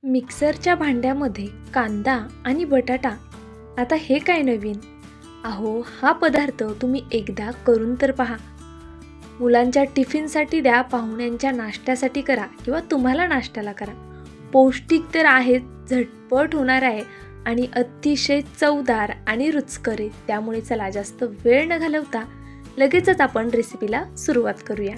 मिक्सरच्या भांड्यामध्ये कांदा आणि बटाटा, आता हे काय नवीन? अहो, हा पदार्थ तुम्ही एकदा करून तर पहा. मुलांच्या टिफिनसाठी द्या, पाहुण्यांच्या नाश्त्यासाठी करा किंवा तुम्हाला नाश्त्याला करा. पौष्टिक तर आहेच, झटपट होणार आहे आणि अतिशय चवदार आणि रुचकर आहे. त्यामुळे चला जास्त वेळ न घालवता लगेचच आपण रेसिपीला सुरुवात करूया.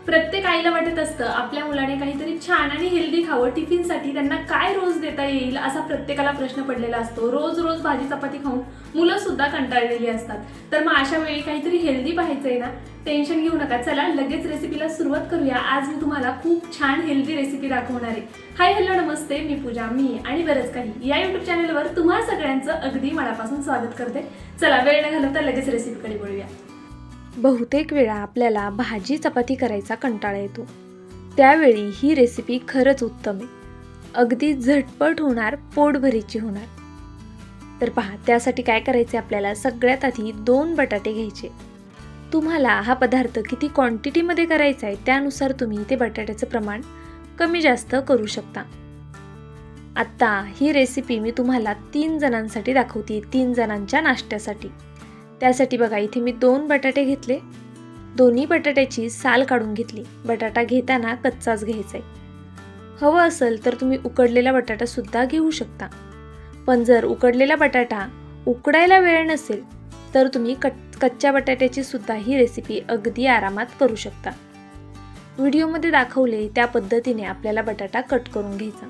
प्रत्येक आईला वाटत असतं आपल्या मुलाने काहीतरी छान आणि हेल्दी खावं. टिफिनसाठी त्यांना काय रोज देता येईल असा प्रत्येकाला प्रश्न पडलेला असतो. रोज रोज भाजी चपाती खाऊन मुलं सुद्धा कंटाळलेली असतात. तर मग अशा वेळी काहीतरी हेल्दी पाहायचंय ना, टेन्शन घेऊ नका. चला लगेच रेसिपीला सुरुवात करूया. आज मी तुम्हाला खूप छान हेल्दी रेसिपी दाखवणार आहे. हाय हॅलो नमस्ते, मी पूजा, मी आणि बरंच काही या यूट्यूब चॅनलवर तुम्हा सगळ्यांचं अगदी मनापासून स्वागत करते. चला वेळ न घालवता लगेच रेसिपीकडे वळूया. बहुतेक वेळा आपल्याला भाजी चपाती करायचा कंटाळा येतो. त्यावेळी ही रेसिपी खरंच उत्तम आहे. अगदी झटपट होणार, पोटभरीची होणार. तर पहा, त्यासाठी काय करायचे आपल्याला. सगळ्यात आधी 2 बटाटे घ्यायचे. तुम्हाला हा पदार्थ किती क्वांटिटीमध्ये करायचा आहे त्यानुसार तुम्ही ते बटाट्याचं प्रमाण कमी जास्त करू शकता. आत्ता ही रेसिपी मी तुम्हाला 3 जणांसाठी दाखवते, 3 जणांच्या नाश्त्यासाठी. त्यासाठी बघा, इथे मी 2 बटाटे घेतले. दोन्ही बटाट्याची साल काढून घेतली. बटाटा घेताना कच्चाच घ्यायचा आहे. हवं असेल तर तुम्ही उकडलेला बटाटा सुद्धा घेऊ शकता. पण जर उकडलेला बटाटा उकडायला वेळ नसेल तर तुम्ही कच्च्या बटाट्याची सुद्धा ही रेसिपी अगदी आरामात करू शकता. व्हिडिओमध्ये दाखवले त्या पद्धतीने आपल्याला बटाटा कट करून घ्यायचा.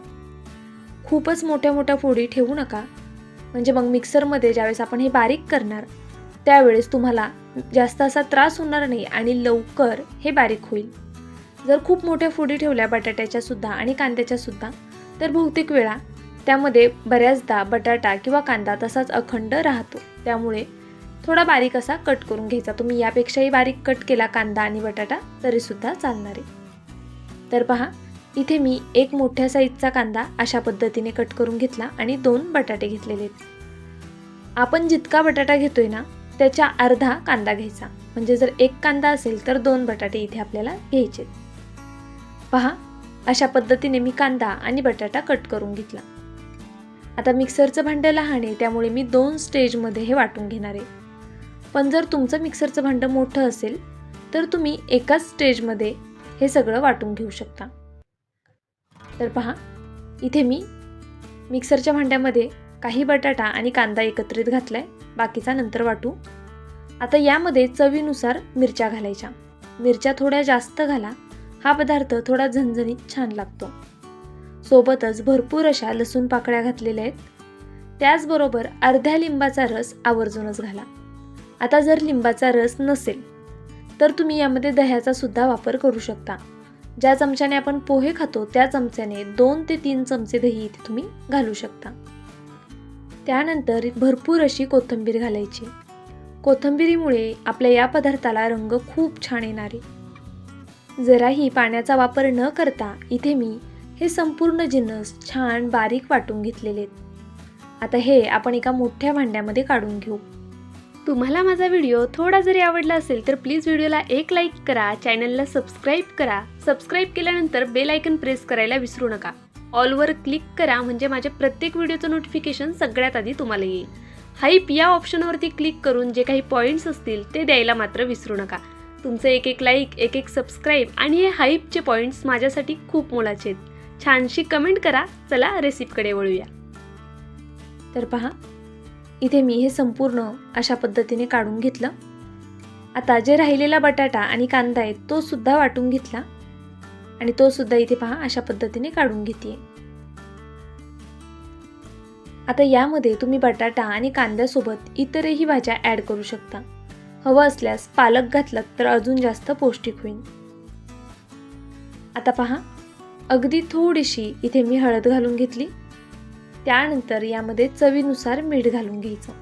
खूपच मोठ्या मोठ्या फोडी ठेवू नका, म्हणजे मग मिक्सरमध्ये ज्यावेळेस आपण हे बारीक करणार त्यावेळेस तुम्हाला जास्त असा त्रास होणार नाही आणि लवकर हे बारीक होईल. जर खूप मोठ्या फोडी ठेवल्या बटाट्याच्या सुद्धा आणि कांद्याच्या सुद्धा तर बहुतेक वेळा त्यामध्ये बऱ्याचदा बटाटा किंवा कांदा तसाच अखंड राहतो. त्यामुळे थोडा बारीक असा कट करून घ्यायचा. तुम्ही यापेक्षाही बारीक कट केला कांदा आणि बटाटा तरीसुद्धा चालणार आहे. तर पहा, इथे मी एक मोठ्या साईजचा कांदा अशा पद्धतीने कट करून घेतला आणि 2 बटाटे घेतलेले आहेत. आपण जितका बटाटा घेतोय ना त्याच्या अर्धा कांदा घ्यायचा. म्हणजे जर 1 कांदा असेल तर 2 बटाटे इथे आपल्याला घ्यायचे. पहा, अशा पद्धतीने मी कांदा आणि बटाटा कट करून घेतला. आता मिक्सरचं भांडं लहान आहे त्यामुळे मी 2 स्टेजमध्ये हे वाटून घेणार आहे. पण जर तुमचं मिक्सरचं भांडं मोठं असेल तर तुम्ही एकाच स्टेजमध्ये हे सगळं वाटून घेऊ शकता. तर पहा, इथे मी मिक्सरच्या भांड्यामध्ये काही बटाटा आणि कांदा एकत्रित घातलाय. बाकीचा नंतर वाटू. आता यामध्ये चवीनुसार मिरच्या घालायच्या. मिरच्या थोड्या जास्त घाला, हा पदार्थ थोडा झणझणीत छान लागतो. सोबतच भरपूर अशा लसूण पाकळ्या घातलेल्या आहेत. त्याचबरोबर अर्ध्या लिंबाचा रस आवर्जूनच घाला. आता जर लिंबाचा रस नसेल तर तुम्ही यामध्ये दह्याचा सुद्धा वापर करू शकता. ज्या चमच्याने आपण पोहे खातो त्या चमच्याने 2 ते 3 चमचे दही इथे तुम्ही घालू शकता. त्यानंतर भरपूर अशी कोथिंबीर घालायची. कोथिंबिरीमुळे आपल्या या पदार्थाला रंग खूप छान येणार आहे. जराही पाण्याचा वापर न करता इथे मी हे संपूर्ण जिन्नस छान बारीक वाटून घेतलेले आहेत. आता हे आपण एका मोठ्या भांड्यामध्ये काढून घेऊ. तुम्हाला माझा व्हिडिओ थोडा जरी आवडला असेल तर प्लीज व्हिडिओला एक लाईक करा, चॅनलला सबस्क्राईब करा. सबस्क्राईब केल्यानंतर बेल आयकन प्रेस करायला विसरू नका. ऑलवर क्लिक करा म्हणजे माझ्या प्रत्येक व्हिडिओचं नोटिफिकेशन सगळ्यात आधी तुम्हाला येईल. हाईप या ऑप्शनवरती क्लिक करून जे काही पॉईंट्स असतील ते द्यायला मात्र विसरू नका. तुमचं एक लाईक, एक सबस्क्राईब आणि हे हाईपचे पॉईंट्स माझ्यासाठी खूप मोलाचे आहेत. छानशी कमेंट करा. चला रेसिपीकडे वळूया. तर पहा, इथे मी हे संपूर्ण अशा पद्धतीने काढून घेतलं. आता जे राहिलेला बटाटा आणि कांदा आहे तो सुद्धा वाटून घेतला आणि तो सुद्धा इथे पहा अशा पद्धतीने काढून घेते. आता यामध्ये तुम्ही बटाटा आणि कांद्यासोबत इतरही भाज्या ॲड करू शकता. हवं असल्यास पालक घातलं तर अजून जास्त पौष्टिक होईल. आता पहा, अगदी थोडीशी इथे मी हळद घालून घेतली. त्यानंतर यामध्ये चवीनुसार मीठ घालून घ्यायचं.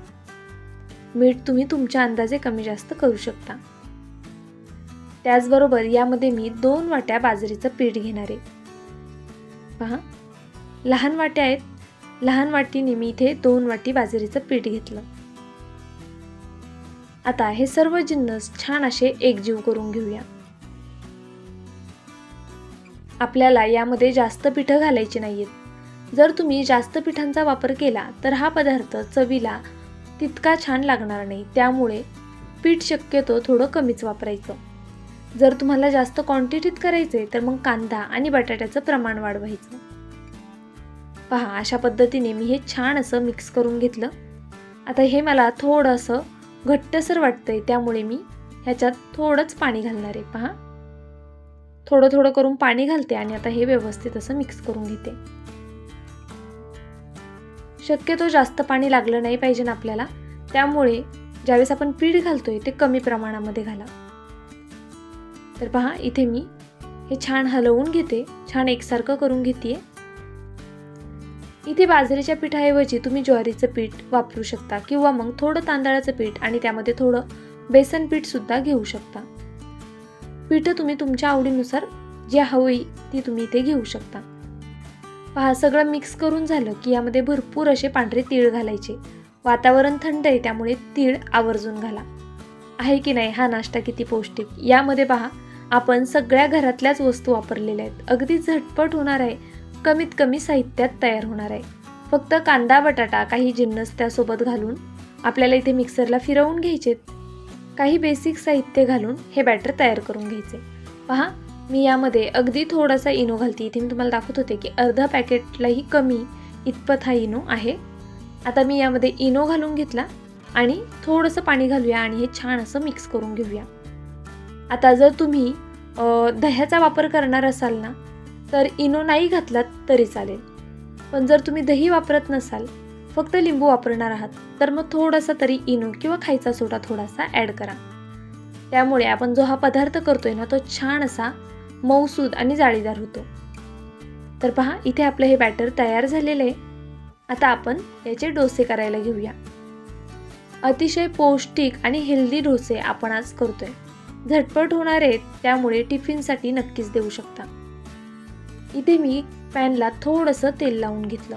मीठ तुम्ही तुमच्या अंदाजे कमी जास्त करू शकता. त्याचबरोबर यामध्ये मी 2 वाट्या बाजरीचं पीठ घेणार आहे. पहा, लहान वाट्या आहेत. लहान वाटीने मी इथे 2 वाटी बाजरीचं पीठ घेतलं. आता हे सर्व जिन्नस छान असे एकजीव करून घेऊया. आपल्याला यामध्ये जास्त पिठं घालायची नाहीत. जर तुम्ही जास्त पिठांचा वापर केला तर हा पदार्थ चवीला तितका छान लागणार नाही, त्यामुळे पीठ शक्यतो थोडं कमीच वापरायचं. जर तुम्हाला जास्त क्वांटिटीत करायचे तर मग कांदा आणि बटाट्याचं प्रमाण वाढवायचं. पहा, अशा पद्धतीने मी हे छान असं मिक्स करून घेतलं. आता हे मला थोडंसं घट्टसर वाटतंय, त्यामुळे मी ह्याच्यात थोडंच पाणी घालणार आहे. पहा, थोडं थोडं करून पाणी घालते आणि आता हे व्यवस्थित असं मिक्स करून घेते. शक्यतो जास्त पाणी लागलं नाही पाहिजे ना आपल्याला, त्यामुळे ज्यावेळेस आपण पीठ घालतोय ते कमी प्रमाणामध्ये घाला. तर पहा, इथे मी हे छान हलवून घेते, छान एकसारखं करून घेते. इथे बाजरीच्या पिठाऐवजी तुम्ही ज्वारीचं पीठ वापरू शकता किंवा मग थोडं तांदळाचं पीठ आणि त्यामध्ये थोडं बेसन पीठ सुद्धा घेऊ शकता. पीठ तुम्ही तुमच्या आवडीनुसार जी हवी ती तुम्ही इथे घेऊ शकता. पहा, सगळं मिक्स करून झालं की यामध्ये भरपूर असे पांढरे तीळ घालायचे. वातावरण थंड आहे त्यामुळे तीळ आवर्जून घाला. आहे की नाही हा नाश्ता किती पौष्टिक. यामध्ये पहा, आपण सगळ्या घरातल्याच वस्तू वापरलेल्या आहेत. अगदी झटपट होणार आहे, कमीत कमी साहित्यात तयार होणार आहे. फक्त कांदा बटाटा काही जिन्नस त्यासोबत घालून आपल्याला इथे मिक्सरला फिरवून घ्यायचे. काही बेसिक साहित्य घालून हे बॅटर तयार करून घ्यायचे. पहा, मी यामध्ये अगदी थोडासा इनो घालते. इथे मी तुम्हाला दाखवत होते की अर्धा पॅकेटलाही कमी इतपत हा इनो आहे. आता मी यामध्ये इनो घालून घेतला आणि थोडंसं पाणी घालूया आणि हे छान असं मिक्स करून घेऊया. आता जर तुम्ही दह्याचा वापर करणार असाल ना तर इनो नाही घातलात तरी चालेल. पण जर तुम्ही दही वापरत नसाल, फक्त लिंबू वापरणार आहात, तर मग थोडासा तरी इनो किंवा खायचा सोडा थोडासा ॲड करा. त्यामुळे आपण जो हा पदार्थ करतोय ना तो छान असा मऊसूद आणि जाळीदार होतो. तर पहा, इथे आपलं हे बॅटर तयार झालेलं आहे. आता आपण याचे डोसे करायला घेऊया. अतिशय पौष्टिक आणि हेल्दी डोसे आपण आज करतोय. झटपट होणार आहेत, त्यामुळे टिफिनसाठी नक्कीच देऊ शकता. इथे मी पॅनला थोडंसं तेल लावून घेतलं.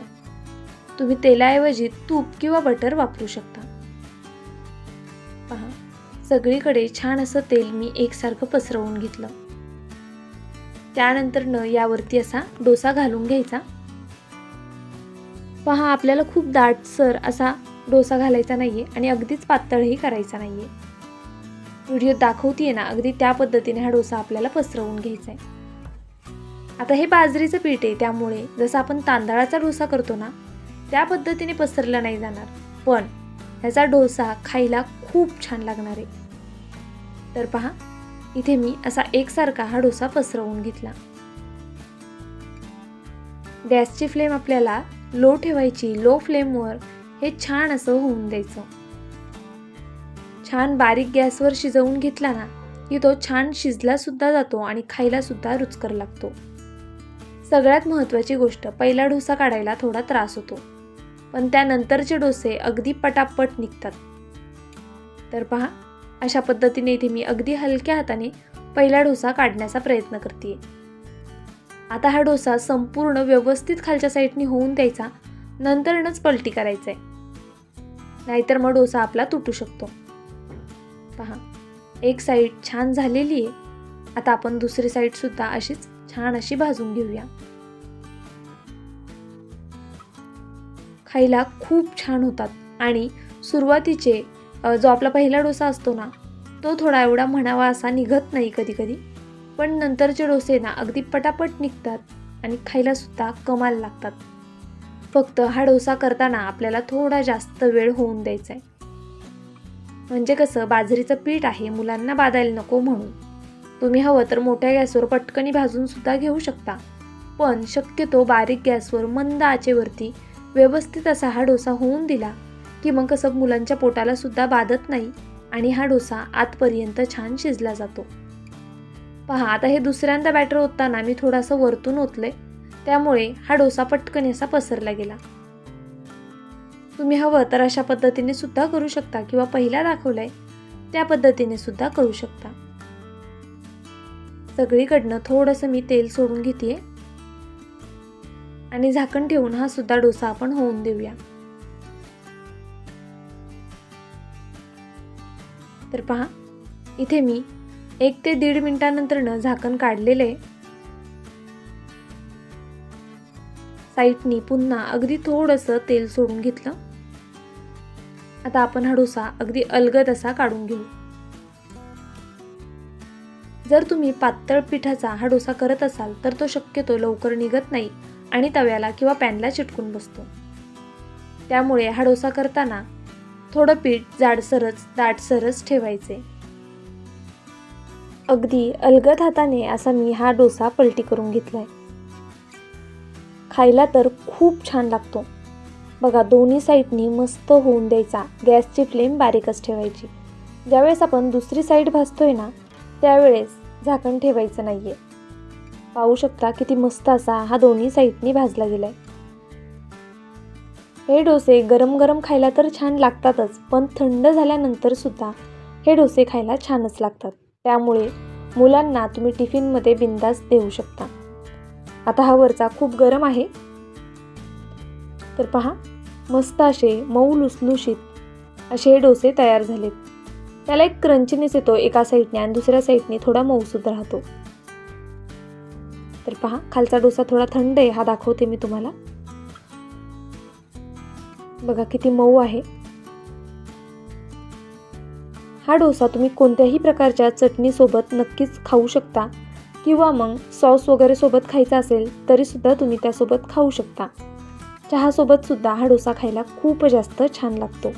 तुम्ही तेलाऐवजी तूप किंवा बटर वापरू शकता. पहा, सगळीकडे छान असं तेल मी एकसारखं पसरवून घेतलं. त्यानंतर यावरती असा डोसा घालून घ्यायचा. पहा, आपल्याला खूप दाटसर असा डोसा घालायचा नाहीये आणि अगदीच पातळही करायचा नाहीये. व्हिडिओ दाखवतीये ना, अगदी त्या पद्धतीने हा डोसा आपल्याला पसरवून घ्यायचा आहे. आता हे बाजरीचं पीठ आहे, त्यामुळे जसं आपण तांदळाचा डोसा करतो ना त्या पद्धतीने पसरला नाही जाणार, पण ह्याचा डोसा खायला खूप छान लागणार आहे. तर पहा, इथे मी असा एकसारखा हा डोसा पसरवून घेतला. गॅसची फ्लेम आपल्याला लो ठेवायची. लो फ्लेमवर हे छान असं होऊन द्यायचं. छान बारीक गॅसवर शिजवून घेतला ना की तो छान शिजला सुद्धा जातो आणि खायला सुद्धा रुचकर लागतो. सगळ्यात महत्त्वाची गोष्ट, पहिला डोसा काढायला थोडा त्रास होतो, पण त्यानंतरचे डोसे अगदी पटापट निघतात. तर पहा, अशा पद्धतीने इथे मी अगदी हलक्या हाताने पहिला डोसा काढण्याचा प्रयत्न करते. आता हा डोसा संपूर्ण व्यवस्थित खालच्या साईडने होऊन द्यायचा, नंतरच पलटी करायचा आहे, नाहीतर मग डोसा आपला तुटू शकतो. पहा, एक साईड छान झालेली आहे. आता आपण दुसरी साईड सुद्धा अशीच छान अशी भाजून घेऊया. खायला खूप छान होतात आणि सुरुवातीचे जो आपला पहिला डोसा असतो ना तो थोडा एवढा म्हणावा असा निघत नाही कधी कधी, पण नंतरचे डोसे ना अगदी पटापट निघतात आणि खायला सुद्धा कमाल लागतात. फक्त हा डोसा करताना आपल्याला थोडा जास्त वेळ होऊन द्यायचा आहे. म्हणजे कसं, बाजरीचं पीठ आहे, मुलांना बाधायला नको म्हणून. तुम्ही हवं तर मोठ्या गॅसवर पटकनी भाजून सुद्धा घेऊ शकता, पण शक्यतो बारीक गॅसवर मंद आचेवरती व्यवस्थित असा हा डोसा होऊन दिला की मग कसं मुलांच्या पोटाला सुद्धा बाधत नाही आणि हा डोसा आतपर्यंत छान शिजला जातो. पहा, आता हे दुसऱ्यांदा बॅटर ओतताना मी थोडंसं वरतून ओतलंय, त्यामुळे हा डोसा पटकन असा पसरला गेला. तुम्ही हवं तर अशा पद्धतीने सुद्धा करू शकता किंवा पहिला दाखवलंय त्या पद्धतीने सुद्धा करू शकता. सगळीकडनं थोडंसं मी तेल सोडून घेते आणि झाकण ठेवून हा सुद्धा डोसा आपण होऊन देऊया. तर पहा, इथे मी 1 ते 1.5 मिनिटानंतर झाकण काढलेलं आहे. साईडनी पुन्हा अगदी थोडंसं तेल सोडून घेतलं. आता आपण हा डोसा अगदी अलगद असा काढून घेऊ. जर तुम्ही पातळ पिठाचा हा डोसा करत असाल तर तो शक्यतो लवकर निघत नाही आणि तव्याला किंवा पॅनला चिटकून बसतो. त्यामुळे हा डोसा करताना थोडं पीठ दाटसरच ठेवायचे. अगदी अलगद हाताने असा मी हा डोसा पलटी करून घेतलाय. खायला तर खूप छान लागतो. बघा, दोन्ही साईडनी मस्त होऊन द्यायचा. गॅसची फ्लेम बारीकच ठेवायची. ज्यावेळेस आपण दुसरी साईड भाजतोय ना त्यावेळेस झाकण ठेवायचं नाहीये. पाहू शकता किती मस्त असा हा दोन्ही साईडनी भाजला गेलाय. हे डोसे गरम गरम खायला तर छान लागतातच, पण थंड झाल्यानंतर सुद्धा हे डोसे खायला छानच लागतात. त्यामुळे मुलांना तुम्ही टिफिनमध्ये बिंदास देऊ शकता. आता हा वरचा खूप गरम आहे, तर पहा मस्त असे मऊ लुसलुशीत असे हे डोसे तयार झालेत. त्याला एक क्रंचीनेस येतो एका साईडने आणि दुसऱ्या साईडने थोडा मऊसूद राहतो. तर पहा, खालचा डोसा थोडा थंड आहे, हा दाखवते मी तुम्हाला. बघा किती मऊ आहे. हा डोसा तुम्ही कोणत्याही प्रकारच्या चटणीसोबत नक्कीच खाऊ शकता किंवा मग सॉस वगैरे सोबत खायचा असेल तरी सुद्धा तुम्ही त्यासोबत खाऊ शकता. चहासोबत सुद्धा हा डोसा खायला खूप जास्त छान लागतो.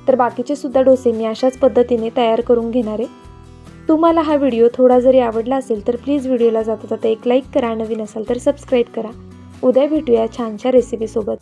तर बाकीचे सुद्धा डोसे मी अशाच पद्धतीने तयार करून घेणार आहे. तुम्हाला हा व्हिडिओ थोडा जरी आवडला असेल तर प्लीज व्हिडिओला जाता जाता एक लाईक करा. नवीन असाल तर सबस्क्राईब करा. उद्या भेटूया छानशा रेसिपीसोबत.